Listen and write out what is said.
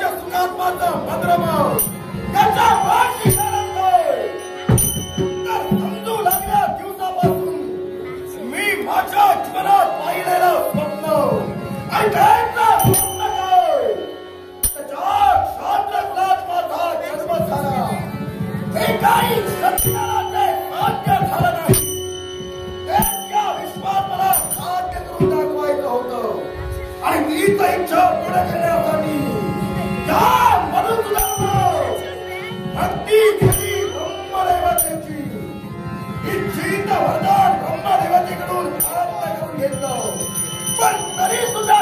माझ्या सुखात्माचा भद्रभाव त्याच्या पाठी घालतोय. तर समजू लागल्या दिवसापासून मी माझ्या जीवनात पाहिलेलं स्वप्न आणि त्याचा स्वप्न काय त्याच्या शास्त्रात माझा जन्म झाला. हे काही सत्याला ते साध्य झालं नाही. त्या विश्वात मला साध्य करून दाखवायचं होतं आणि तीच इच्छा पूर्ण करण्यासाठी या मनुष्याला भक्ती केली ब्रह्मदेवतेची. इच्छित वरदान ब्रह्मदेवतेकडून प्राप्त करून घेतलं. पण तरी सुद्धा